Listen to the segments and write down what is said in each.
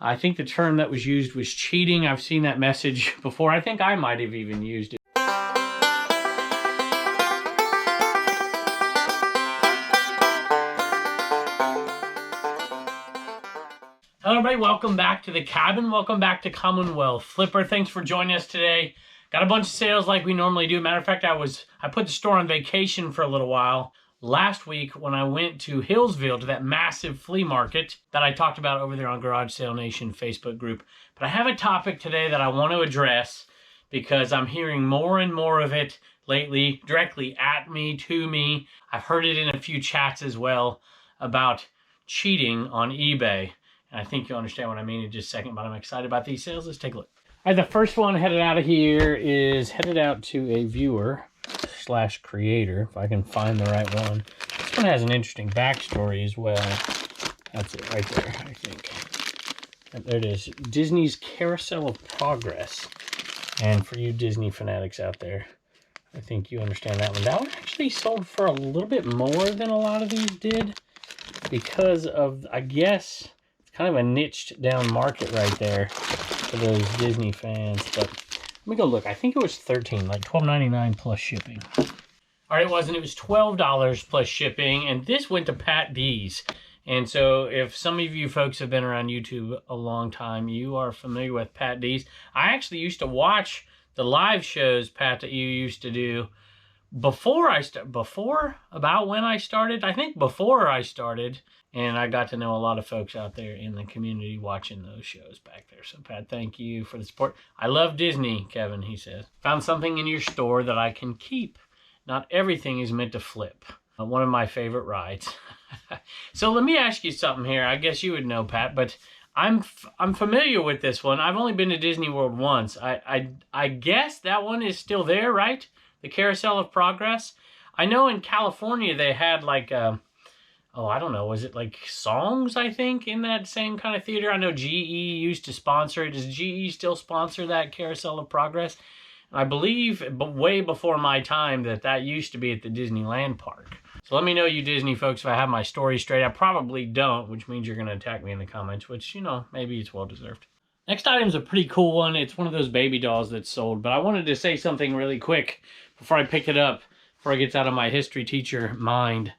I think the term that was used was cheating. I've seen that message before. I think I might have even used it. Hello everybody, welcome back to the cabin. Welcome back to Commonwealth. Flipper, thanks for joining us today. Got a bunch of sales like we normally do. Matter of fact, I put the store on vacation for a little while last week when I went to Hillsville to that massive flea market that I talked about over there on Garage Sale Nation Facebook group. But I have a topic today that I want to address because I'm hearing more and more of it lately, directly at me, to me. I've heard it in a few chats as well about cheating on eBay. And I think you'll understand what I mean in just a second, but I'm excited about these sales. Let's take a look. All right, the first one headed out of here is headed out to a viewer / creator, if I can find the right one. This one has an interesting backstory as well. That's it right there, I think. And there it is. Disney's Carousel of Progress. And for you Disney fanatics out there, I think you understand that one. That one actually sold for a little bit more than a lot of these did because of, I guess, kind of a niched down market right there for those Disney fans. But let me go look. I think it was $13, like $12.99 plus shipping. All right, it wasn't. It was $12 plus shipping, and this went to Pat D's. And so if some of you folks have been around YouTube a long time, you are familiar with Pat D's. I actually used to watch the live shows, Pat, that you used to do before about when I started. I think before I started. And I got to know a lot of folks out there in the community watching those shows back there. So, Pat, thank you for the support. I love Disney, Kevin, he says. Found something in your store that I can keep. Not everything is meant to flip. One of my favorite rides. So let me ask you something here. I guess you would know, Pat, but I'm familiar with this one. I've only been to Disney World once. I guess that one is still there, right? The Carousel of Progress. I know in California they had like... oh, I don't know, was it like songs, I think, in that same kind of theater? I know GE used to sponsor it. Does GE still sponsor that Carousel of Progress? I believe, but way before my time, that used to be at the Disneyland park. So let me know, you Disney folks, if I have my story straight. I probably don't, which means you're going to attack me in the comments, which, you know, maybe it's well-deserved. Next item is a pretty cool one. It's one of those baby dolls that's sold, but I wanted to say something really quick before I pick it up, before it gets out of my history teacher mind.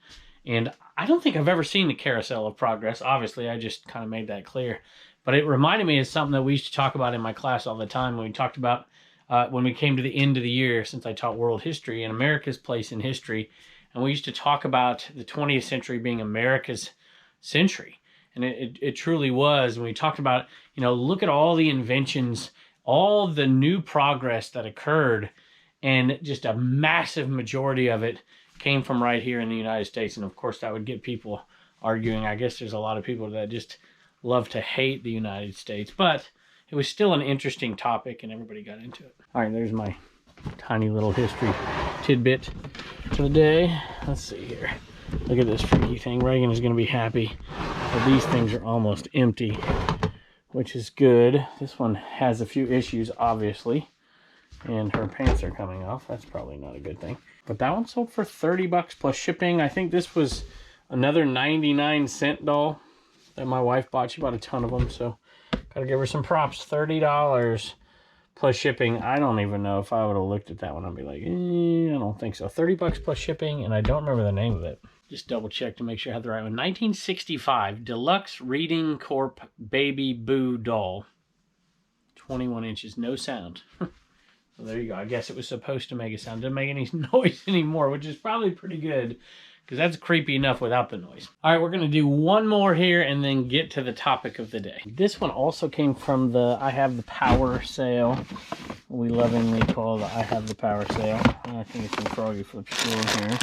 And I don't think I've ever seen the Carousel of Progress. Obviously, I just kind of made that clear. But it reminded me of something that we used to talk about in my class all the time when we talked about when we came to the end of the year, since I taught world history and America's place in history. And we used to talk about the 20th century being America's century. And it truly was. And we talked about, you know, look at all the inventions, all the new progress that occurred, and just a massive majority of it came from right here in the United States. And of course that would get people arguing. I guess there's a lot of people that just love to hate the United States, but it was still an interesting topic and everybody got into it. All right, there's my tiny little history tidbit for the day. Let's see here. Look at this freaky thing. Reagan is going to be happy that these things are almost empty, which is good. This one has a few issues, obviously, and her pants are coming off. That's probably not a good thing. But that one sold for $30 plus shipping. I think this was another 99-cent doll that my wife bought. She bought a ton of them, so gotta give her some props. $30 plus shipping. I don't even know if I would have looked at that one. I'd be like, I don't think so. $30 plus shipping, and I don't remember the name of it. Just double check to make sure I have the right one. 1965 Deluxe Reading Corp Baby Boo Doll. 21 inches, no sound. So there you go. I guess it was supposed to make a sound. Doesn't make any noise anymore, which is probably pretty good because that's creepy enough without the noise. All right, we're going to do one more here and then get to the topic of the day. This one also came from the I Have the Power sale. We lovingly call the I Have the Power sale. I think it's in Froggy Flip's store here.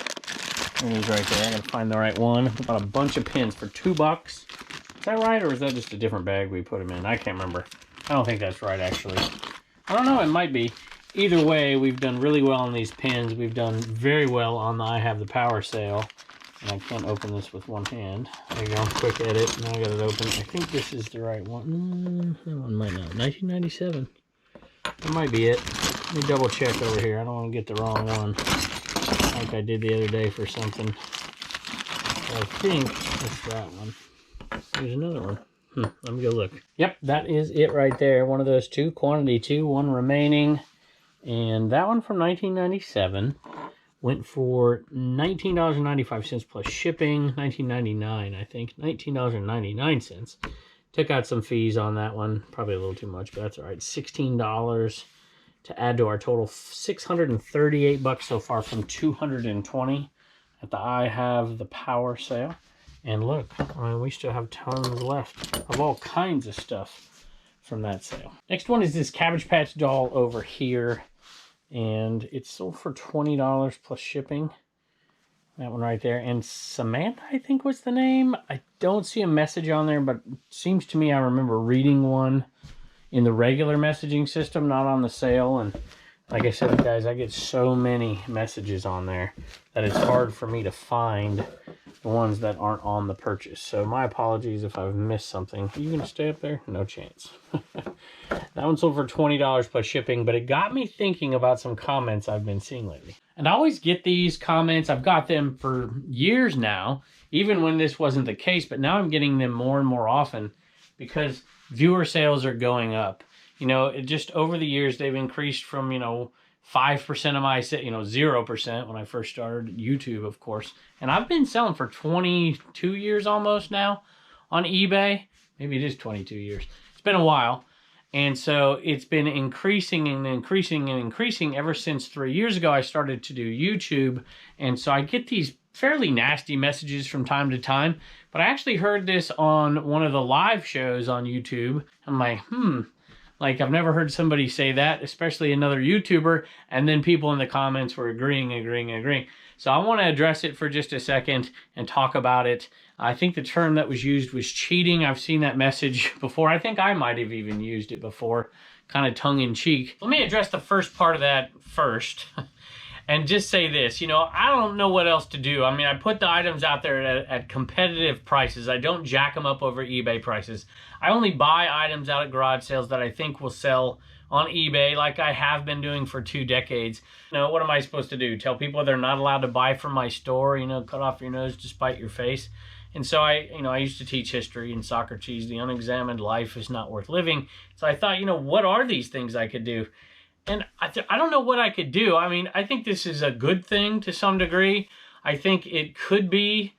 There it is right there. I got to find the right one. Bought a bunch of pins for $2. Is that right, or is that just a different bag we put them in? I can't remember. I don't think that's right, actually. I don't know. It might be. Either way, we've done really well on these pins. We've done very well on the I Have the Power sale. And I can't open this with one hand. There you go, quick edit. Now I got it open. I think this is the right one. That one might not. 1997. That might be it. Let me double check over here. I don't want to get the wrong one like I did the other day for something. I think that's that one. There's another one. Let me go look. Yep, that is it right there. One of those two, quantity 2, one remaining. And that one from 1997 went for $19.95 plus shipping. $19.99, I think. $19.99. Took out some fees on that one. Probably a little too much, but that's all right. $16 to add to our total. $638 so far from $220 at the I Have the Power sale. And look, we still have tons left of all kinds of stuff from that sale. Next one is this Cabbage Patch doll over here. And it's sold for $20 plus shipping. That one right there. And Samantha, I think was the name. I don't see a message on there, but it seems to me I remember reading one in the regular messaging system, not on the sale. And like I said, guys, I get so many messages on there that it's hard for me to find the ones that aren't on the purchase. So my apologies if I've missed something. Are you going to stay up there? No chance. That one sold for $20 plus shipping, but it got me thinking about some comments I've been seeing lately. And I always get these comments. I've got them for years now, even when this wasn't the case, but now I'm getting them more and more often because viewer sales are going up. You know, it just over the years, they've increased from, 5% of my, 0% when I first started YouTube, of course. And I've been selling for 22 years almost now on eBay. Maybe it is 22 years. It's been a while. And so it's been increasing and increasing and increasing ever since 3 years ago I started to do YouTube. And so I get these fairly nasty messages from time to time. But I actually heard this on one of the live shows on YouTube. I'm like, like I've never heard somebody say that, especially another YouTuber. And then people in the comments were agreeing. So I want to address it for just a second and talk about it. I think the term that was used was cheating. I've seen that message before. I think I might have even used it before, kind of tongue-in-cheek. Let me address the first part of that first and just say this. I don't know what else to do. I mean, I put the items out there at competitive prices. I don't jack them up over eBay prices. I only buy items out at garage sales that I think will sell on eBay like I have been doing for 2 decades. What am I supposed to do? Tell people they're not allowed to buy from my store, cut off your nose to spite your face? And so I used to teach history and Socrates, the unexamined life is not worth living. So I thought, what are these things I could do? And I don't know what I could do. I mean, I think this is a good thing to some degree. I think it could be,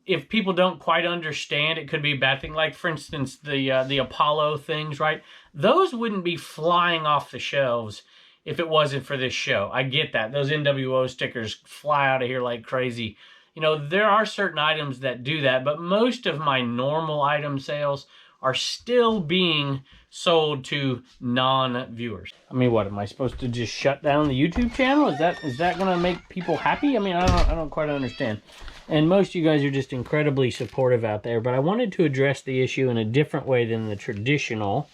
if people don't quite understand, it could be a bad thing. Like, for instance, the Apollo things, right? Those wouldn't be flying off the shelves if it wasn't for this show. I get that. Those NWO stickers fly out of here like crazy. There are certain items that do that, but most of my normal item sales are still being sold to non-viewers. I mean, what, am I supposed to just shut down the YouTube channel? Is that going to make people happy? I mean, I don't quite understand. And most of you guys are just incredibly supportive out there, but I wanted to address the issue in a different way than the traditional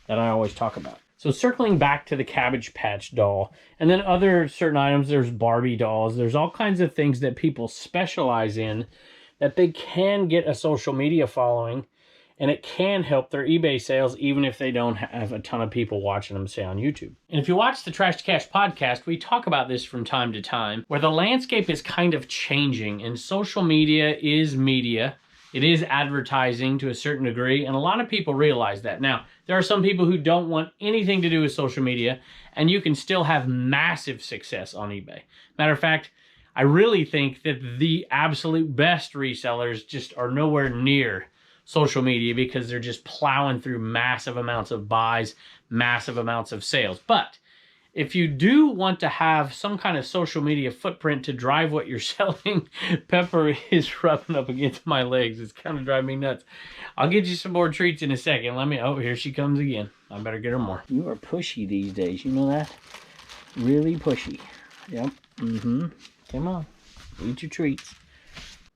that I always talk about. So circling back to the Cabbage Patch doll, and then other certain items, there's Barbie dolls, there's all kinds of things that people specialize in that they can get a social media following, and it can help their eBay sales even if they don't have a ton of people watching them, say, on YouTube. And if you watch the Trash to Cash podcast, we talk about this from time to time, where the landscape is kind of changing, and social media is media. It is advertising to a certain degree, and a lot of people realize that. Now, there are some people who don't want anything to do with social media, and you can still have massive success on eBay. Matter of fact, I really think that the absolute best resellers just are nowhere near social media because they're just plowing through massive amounts of buys, massive amounts of sales. But if you do want to have some kind of social media footprint to drive what you're selling, Pepper is rubbing up against my legs. It's kind of driving me nuts. I'll get you some more treats in a second. Oh, here she comes again. I better get her more. You are pushy these days. You know that? Really pushy. Yep. Come on. Eat your treats.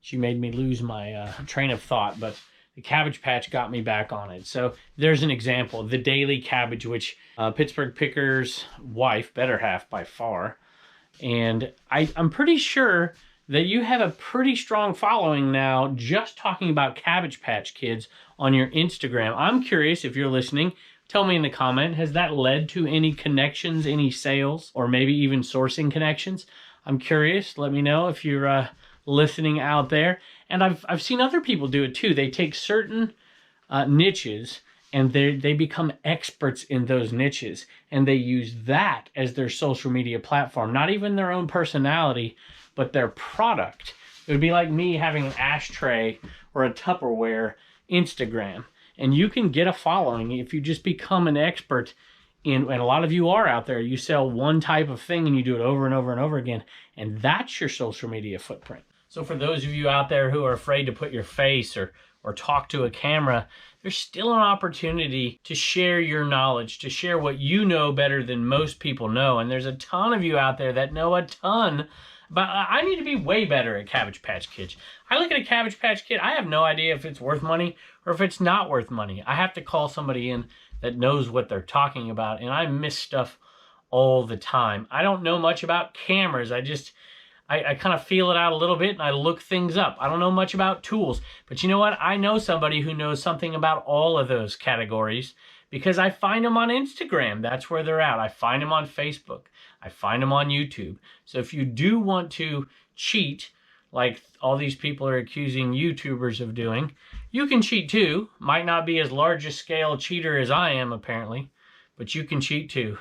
She made me lose my train of thought, but the Cabbage Patch got me back on it. So there's an example. The Daily Cabbage, which Pittsburgh Picker's wife, better half by far. And I'm pretty sure that you have a pretty strong following now just talking about Cabbage Patch Kids on your Instagram. I'm curious if you're listening. Tell me in the comment, has that led to any connections, any sales, or maybe even sourcing connections? I'm curious. Let me know if you're listening out there. And I've seen other people do it too. They take certain niches, and they become experts in those niches, and they use that as their social media platform. Not even their own personality, but their product. It would be like me having an ashtray or a Tupperware Instagram. And you can get a following if you just become an expert in, and a lot of you are out there, you sell one type of thing and you do it over and over and over again, and that's your social media footprint. So for those of you out there who are afraid to put your face or talk to a camera, there's still an opportunity to share your knowledge, to share what you know better than most people know. And there's a ton of you out there that know a ton, but I need to be way better at Cabbage Patch Kids. I look at a Cabbage Patch Kid, I have no idea if it's worth money or if it's not worth money. I have to call somebody in that knows what they're talking about, and I miss stuff all the time. I don't know much about cameras. I kind of feel it out a little bit and I look things up. I don't know much about tools, but you know what? I know somebody who knows something about all of those categories because I find them on Instagram. That's where they're at. I find them on Facebook. I find them on YouTube. So if you do want to cheat, like all these people are accusing YouTubers of doing, you can cheat too. Might not be as large a scale cheater as I am apparently, but you can cheat too.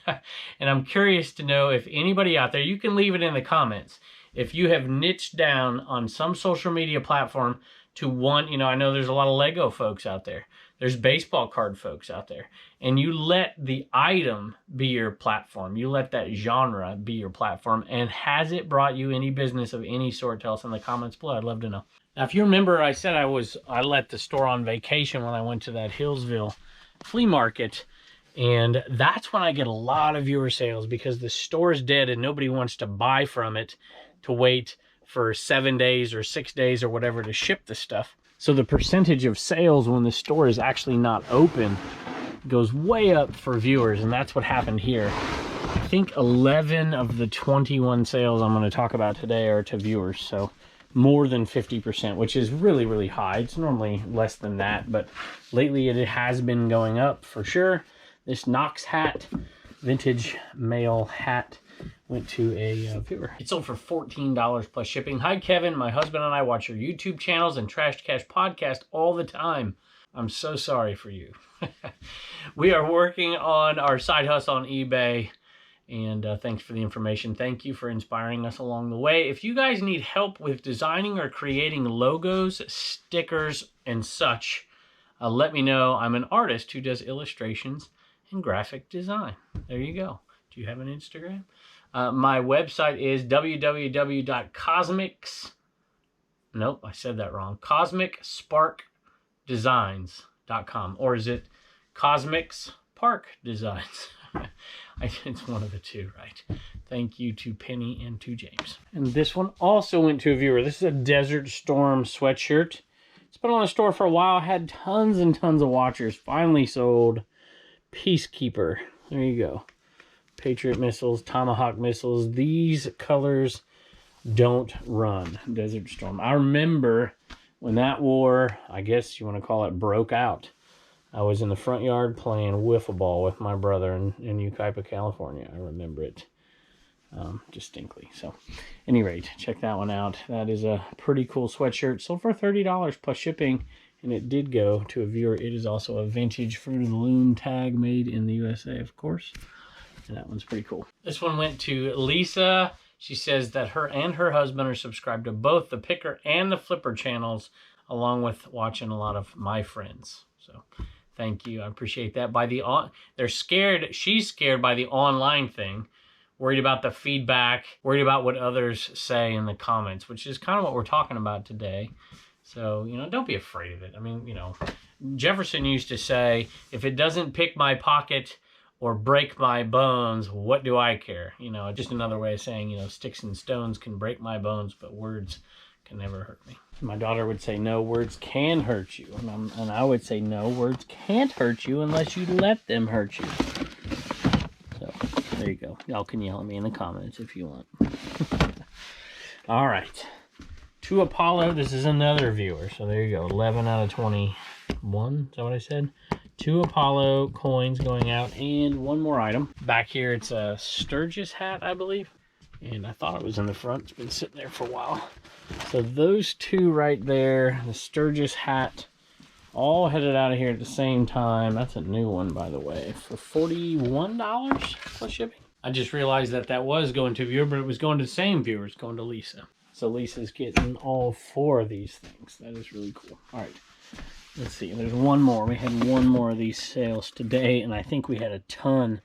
And I'm curious to know if anybody out there, you can leave it in the comments, if you have niched down on some social media platform to one, you know, I know there's a lot of Lego folks out there. There's baseball card folks out there. And you let the item be your platform. You let that genre be your platform. And has it brought you any business of any sort? Tell us in the comments below. I'd love to know. Now, if you remember, I said I let the store on vacation when I went to that Hillsville flea market. And that's when I get a lot of viewer sales because the store is dead and nobody wants to buy from it to wait for 7 days or 6 days or whatever to ship the stuff. So the percentage of sales when the store is actually not open goes way up for viewers, and that's what happened here. I think 11 of the 21 sales I'm going to talk about today are to viewers, so more than 50%, which is really, really high. It's normally less than that, but lately it has been going up for sure. This Knox hat, vintage male hat, went to a viewer. It sold for $14 plus shipping. Hi, Kevin. My husband and I watch your YouTube channels and Trash Cash podcast all the time. I'm so sorry for you. We are working on our side hustle on eBay, and thanks for the information. Thank you for inspiring us along the way. If you guys need help with designing or creating logos, stickers, and such, let me know. I'm an artist who does illustrations and graphic design. There you go. Do you have an Instagram? My website is cosmicsparkdesigns.com, or is it Cosmics Park Designs? It's one of the two, right? Thank you to Penny and to James. And this one also went to a viewer. This is a Desert Storm sweatshirt. It's been on the store for a while. Had tons and tons of watchers. Finally sold. Peacekeeper. There you go. Patriot missiles, Tomahawk missiles. These colors don't run. Desert Storm. I remember when that war, I guess you want to call it, broke out. I was in the front yard playing wiffle ball with my brother in Yucaipa, California. I remember it distinctly. So, any rate, check that one out. That is a pretty cool sweatshirt. Sold for $30 plus shipping. And it did go to a viewer. It is also a vintage Fruit of the Loom tag made in the USA, of course. And that one's pretty cool. This one went to Lisa. She says that her and her husband are subscribed to both the Picker and the Flipper channels, along with watching a lot of my friends. So thank you. I appreciate that. They're scared. She's scared by the online thing, worried about the feedback, worried about what others say in the comments, which is kind of what we're talking about today. So, you know, don't be afraid of it. I mean, you know, Jefferson used to say, if it doesn't pick my pocket or break my bones, what do I care? You know, just another way of saying, you know, sticks and stones can break my bones, but words can never hurt me. My daughter would say, no, words can hurt you. And I would say, no, words can't hurt you unless you let them hurt you. So, there you go. Y'all can yell at me in the comments if you want. All right. To Apollo, this is another viewer. So there you go, 11 out of 21. Is that what I said? 2 Apollo coins going out, and one more item. Back here, it's a Sturgis hat, I believe. And I thought it was in the front. It's been sitting there for a while. So those two right there, the Sturgis hat all headed out of here at the same time. That's a new one, by the way, for $41 plus shipping. I just realized that that was going to a viewer, but it was going to the same viewer. It's going to Lisa. So Lisa's getting all 4 of these things. That is really cool. All right. Let's see, there's one more. We had one more of these sales today, and I think we had a ton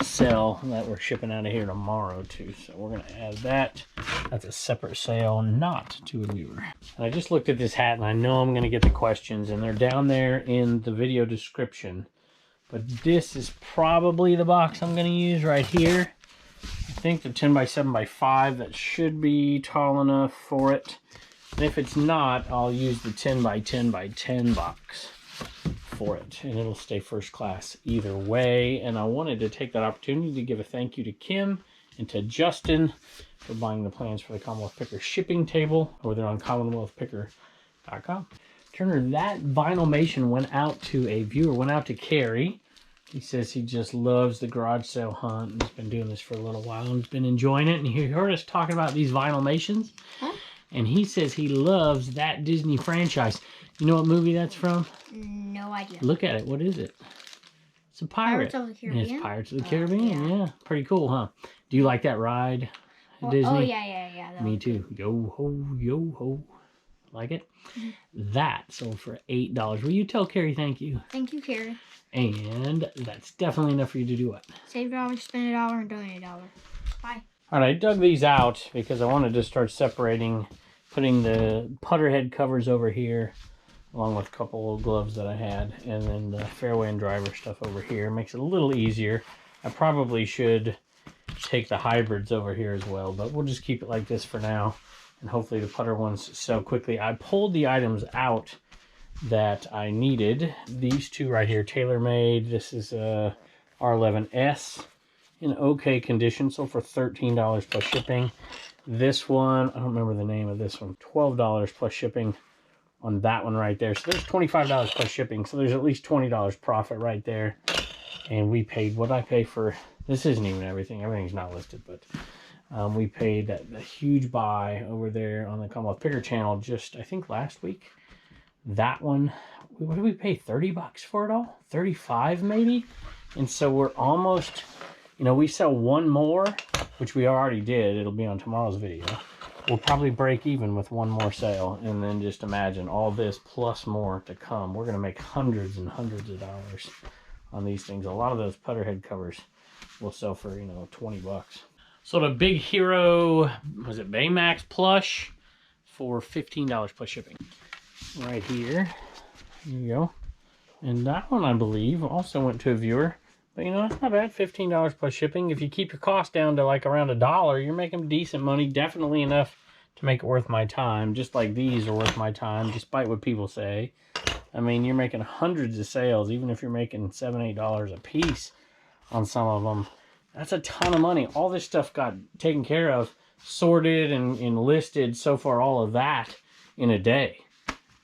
sell that we're shipping out of here tomorrow too. So we're going to add that. That's a separate sale, not to a viewer. And I just looked at this hat, and I know I'm going to get the questions, and they're down there in the video description. But this is probably the box I'm going to use right here. I think the 10 by 7 by 5, that should be tall enough for it. And if it's not, I'll use the 10 by 10 by 10 box for it, and it'll stay first class either way. And I wanted to take that opportunity to give a thank you to Kim and to Justin for buying the plans for the Commonwealth Picker shipping table over there on CommonwealthPicker.com. Turner, that Vinylmation went out to a viewer, went out to Carrie. He says he just loves the garage sale hunt and he's been doing this for a little while and he's been enjoying it. And he heard us talking about these Vinylmations. Huh? And he says he loves that Disney franchise. You know what movie that's from? No idea. Look at it. What is it? It's a pirate. Pirates of the Caribbean? It's Pirates of the Caribbean, yeah. Pretty cool, huh? Do you like that ride at Disney? Oh, yeah. Me too. Yo ho, yo ho. Like it? Mm-hmm. That sold for $8. Will you tell Carrie thank you? Thank you, Carrie. And that's definitely enough for you to do what? Save $1, spend $1, and donate $1. Bye. All right, I dug these out because I wanted to start separating, putting the putter head covers over here, along with a couple of gloves that I had, and then the fairway and driver stuff over here. Makes it a little easier. I probably should take the hybrids over here as well, but we'll just keep it like this for now, and hopefully the putter ones sell quickly. I pulled the items out that I needed. These two right here, TaylorMade. This is a R11S. In okay condition, so for $13 plus shipping. This one, I don't remember the name of this one, $12 plus shipping on that one right there. So there's $25 plus shipping, so there's at least $20 profit right there. And we paid what I pay for, this isn't even everything's not listed, but we paid that huge buy over there on the Commonwealth Picker channel just, I think last week. That one, what did we pay, 30 bucks for it all? 35 maybe? And so we're almost, you know, we sell one more, which we already did. It'll be on tomorrow's video. We'll probably break even with one more sale. And then just imagine all this plus more to come. We're going to make hundreds and hundreds of dollars on these things. A lot of those putter head covers will sell for, you know, 20 bucks. So the Big Hero, was it Baymax plush for $15 plus shipping. Right here. There you go. And that one, I believe, also went to a viewer. But, you know, it's not bad. $15 plus shipping. If you keep your cost down to like around $1, you're making decent money. Definitely enough to make it worth my time. Just like these are worth my time, despite what people say. I mean, you're making hundreds of sales, even if you're making $7, $8 a piece on some of them. That's a ton of money. All this stuff got taken care of, sorted and listed so far, all of that in a day.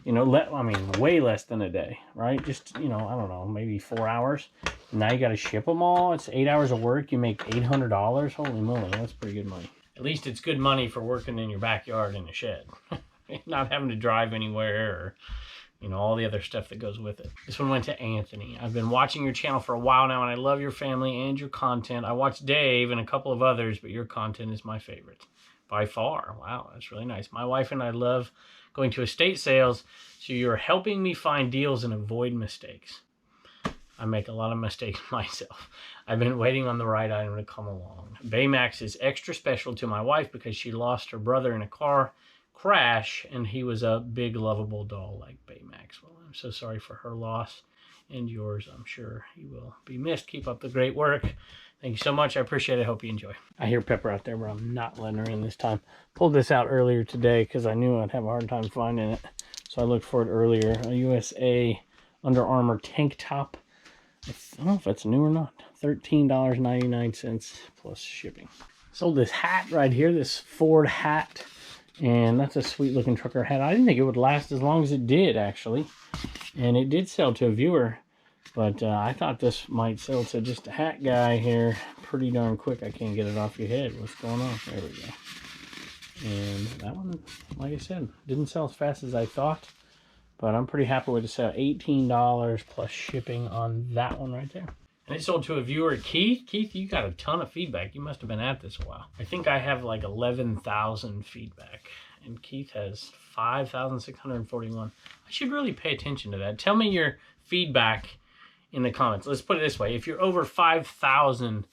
You know, I mean, way less than a day, right? Just, you know, I don't know, maybe 4 hours. Now you got to ship them all. It's 8 hours of work. You make $800. Holy moly, that's pretty good money. At least it's good money for working in your backyard in a shed. Not having to drive anywhere or, you know, all the other stuff that goes with it. This one went to Anthony. I've been watching your channel for a while now, and I love your family and your content. I watch Dave and a couple of others, but your content is my favorite by far. Wow, that's really nice. My wife and I love going to estate sales, so you're helping me find deals and avoid mistakes. I make a lot of mistakes myself. I've been waiting on the right item to come along. Baymax is extra special to my wife because she lost her brother in a car crash, and he was a big, lovable doll like Baymax. Well, I'm so sorry for her loss and yours. I'm sure he will be missed. Keep up the great work. Thank you so much. I appreciate it. Hope you enjoy. I hear Pepper out there, but I'm not letting her in this time. Pulled this out earlier today because I knew I'd have a hard time finding it. So I looked for it earlier. A USA Under Armour tank top. I don't know if that's new or not. $13.99 plus shipping. Sold this hat right here, this Ford hat. And that's a sweet looking trucker hat. I didn't think it would last as long as it did, actually. And it did sell to a viewer. But I thought this might sell to just a hat guy here pretty darn quick. I can't get it off your head. What's going on? There we go. And that one, like I said, didn't sell as fast as I thought. But I'm pretty happy with the sale. $18 plus shipping on that one right there. And it sold to a viewer, Keith. Keith, you got a ton of feedback. You must have been at this a while. I think I have like 11,000 feedback. And Keith has 5,641. I should really pay attention to that. Tell me your feedback in the comments. Let's put it this way. If you're over 5,000,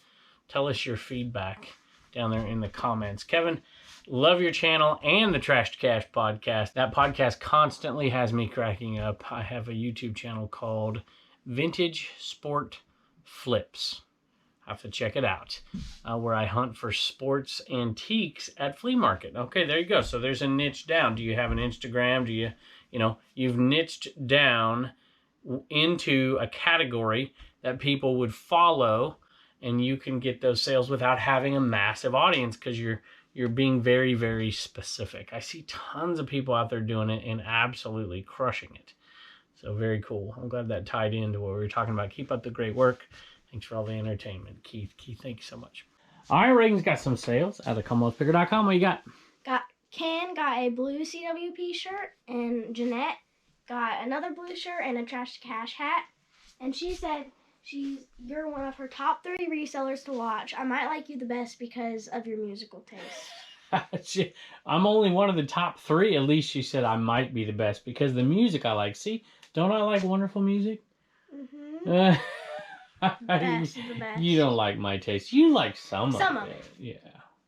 tell us your feedback down there in the comments. Kevin, love your channel and the Trash to Cash podcast. That podcast constantly has me cracking up. I have a YouTube channel called Vintage Sport Flips. I have to check it out, where I hunt for sports antiques at flea market. Okay, there you go. So there's a niche down. Do you have an Instagram? Do you, you've niched down into a category that people would follow, and you can get those sales without having a massive audience because you're being very, very specific. I see tons of people out there doing it and absolutely crushing it. So very cool. I'm glad that tied into what we were talking about. Keep up the great work. Thanks for all the entertainment, Keith. Keith, thank you so much. All right, Reagan's got some sales at the CommonwealthPicker.com. What you got? Ken got a blue CWP shirt, and Jeanette got another blue shirt and a Trash to Cash hat. And she said you're one of her top 3 resellers to watch. I might like you the best because of your musical taste. I'm only one of the top 3. At least she said I might be the best because the music I like. See, don't I like wonderful music? Mm-hmm. Best is the best. You don't like my taste. You like some of it. Yeah,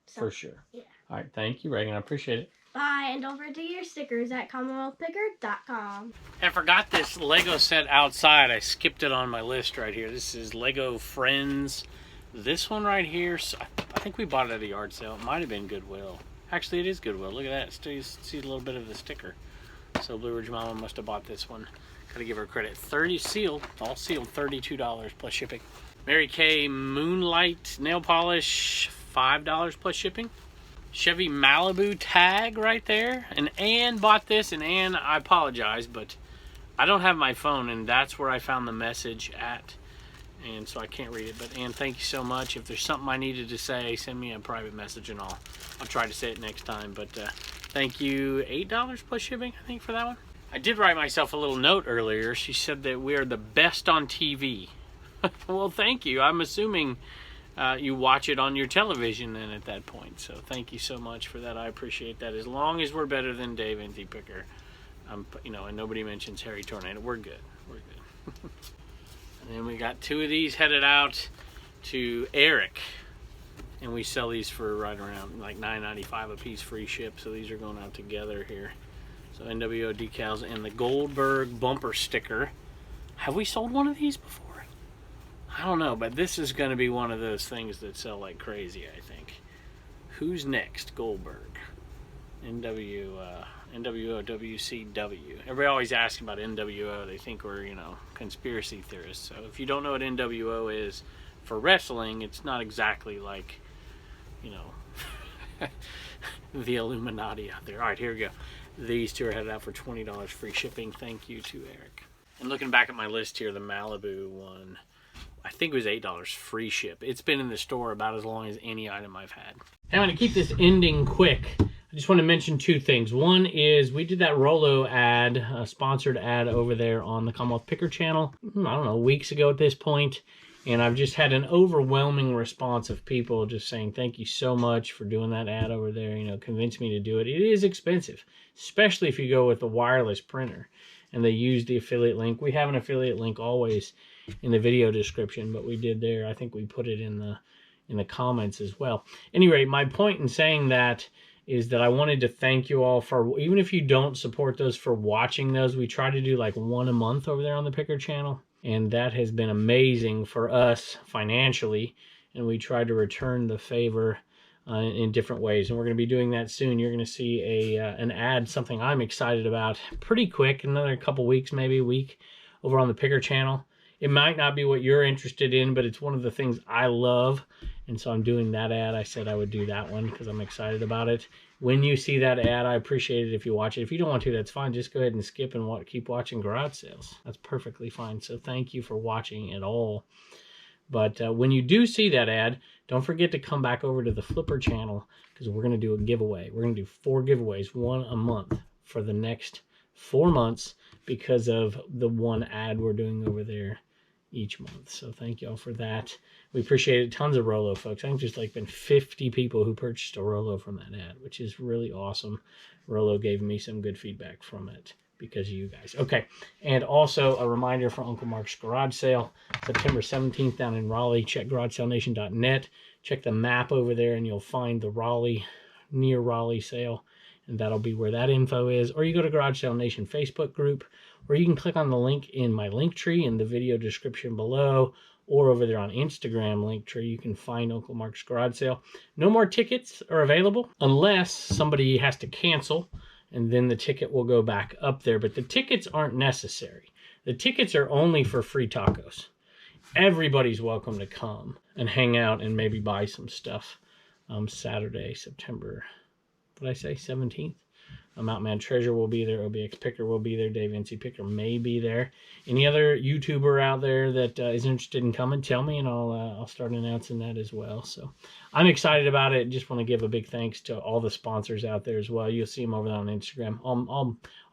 for sure. Yeah. All right, thank you, Reagan. I appreciate it. Bye, and don't forget to get your stickers at CommonwealthPicker.com. I forgot this Lego set outside. I skipped it on my list right here. This is Lego Friends. This one right here, I think we bought it at a yard sale. It might have been Goodwill. Actually, it is Goodwill. Look at that. Still see a little bit of the sticker. So Blue Ridge Mama must have bought this one. Gotta give her credit. 30 sealed, all sealed, $32 plus shipping. Mary Kay Moonlight nail polish, $5 plus shipping. Chevy Malibu tag right there. And Ann bought this, and Ann, I apologize, but I don't have my phone, and that's where I found the message at. And so I can't read it. But Ann, thank you so much. If there's something I needed to say, send me a private message and I'll try to say it next time. But thank you. $8 plus shipping, I think, for that one. I did write myself a little note earlier. She said that we are the best on TV. Well, thank you. I'm assuming you watch it on your television then at that point. So thank you so much for that. I appreciate that. As long as we're better than Dave Inty Picker, and nobody mentions Harry Tornado, we're good. We're good. And then we got 2 of these headed out to Eric. And we sell these for right around like $9.95 a piece, free ship. So these are going out together here. So NWO decals and the Goldberg bumper sticker. Have we sold one of these before? I don't know, but this is going to be one of those things that sell like crazy, I think. Who's next? Goldberg. NWO, WCW. Everybody always asks about NWO. They think we're, conspiracy theorists. So if you don't know what NWO is for wrestling, it's not exactly like, the Illuminati out there. All right, here we go. These 2 are headed out for $20 free shipping. Thank you to Eric. And looking back at my list here, the Malibu one, I think it was $8 free ship. It's been in the store about as long as any item I've had. I'm going to keep this ending quick. I just want to mention 2 things. One is we did that Rolo ad, a sponsored ad over there on the Commonwealth Picker channel, I don't know, weeks ago at this point. And I've just had an overwhelming response of people just saying, thank you so much for doing that ad over there. Convinced me to do it. It is expensive, especially if you go with a wireless printer and they use the affiliate link. We have an affiliate link always in the video description, but we did there. I think we put it in the comments as well. Anyway, my point in saying that is that I wanted to thank you all for, even if you don't support those, for watching those. We try to do like 1 a month over there on the Picker channel. And that has been amazing for us financially. And we try to return the favor in different ways. And we're going to be doing that soon. You're going to see an ad, something I'm excited about, pretty quick, another couple weeks, maybe a week, over on the Picker channel. It might not be what you're interested in, but it's one of the things I love. And so I'm doing that ad. I said I would do that one because I'm excited about it. When you see that ad, I appreciate it if you watch it. If you don't want to, that's fine. Just go ahead and skip and keep watching garage sales. That's perfectly fine. So thank you for watching it all. But when you do see that ad, don't forget to come back over to the Flipper channel because we're going to do a giveaway. We're going to do 4 giveaways, 1 a month for the next 4 months because of the one ad we're doing over there each month. So thank y'all for that. We appreciate it. Tons of Rolo, folks. I think just like been 50 people who purchased a Rolo from that ad, which is really awesome. Rolo gave me some good feedback from it because of you guys. Okay, and also a reminder for Uncle Mark's garage sale, September 17th down in Raleigh. Check garagesalenation.net. Check the map over there and you'll find the near Raleigh sale, and that'll be where that info is. Or you go to Garage Sale Nation Facebook group, or you can click on the link in my link tree in the video description below, or over there on Instagram link tree, you can find Uncle Mark's garage sale. No more tickets are available unless somebody has to cancel, and then the ticket will go back up there. But the tickets aren't necessary. The tickets are only for free tacos. Everybody's welcome to come and hang out and maybe buy some stuff. Saturday, September, what did I say, 17th? Mountain Man Treasure will be there. OBX Picker will be there. Dave NC Picker may be there. Any other YouTuber out there that is interested in coming, tell me, and I'll start announcing that as well. So I'm excited about it. Just want to give a big thanks to all the sponsors out there as well. You'll see them over there on Instagram.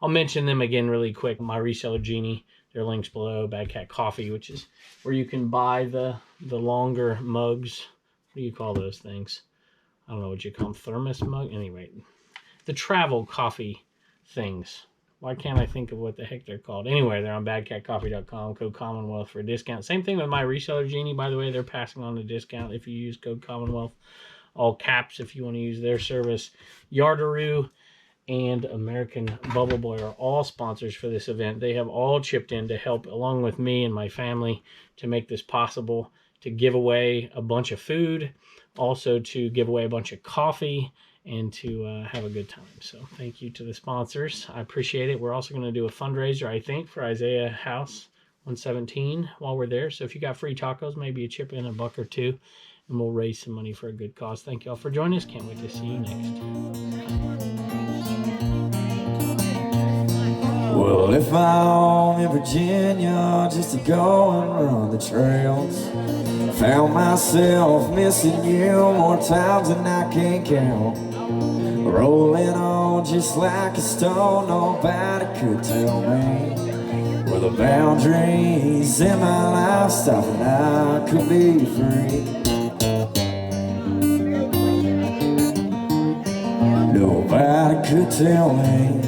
I'll mention them again really quick. My reseller Genie, their links below. Bad Cat Coffee, which is where you can buy the longer mugs. What do you call those things? I don't know what you call them. Thermos mug? Anyway, the travel coffee things. Why can't I think of what the heck they're called? Anyway, they're on badcatcoffee.com. Code Commonwealth for a discount. Same thing with my reseller Genie, by the way. They're passing on a discount if you use code Commonwealth. All caps if you want to use their service. Yardaroo and American Bubble Boy are all sponsors for this event. They have all chipped in to help, along with me and my family, to make this possible, to give away a bunch of food, also to give away a bunch of coffee, and to have a good time. So thank you to the sponsors. I appreciate it. We're also going to do a fundraiser, I think, for Isaiah House 117 while we're there. So if you got free tacos, maybe you chip in $1 or $2, and we'll raise some money for a good cause. Thank you all for joining us. Can't wait to see you next. Well, if I'm in Virginia just to go and run the trails, found myself missing you more times than I can count. Rolling on just like a stone, nobody could tell me where the boundaries in my life stop and I could be free. Nobody could tell me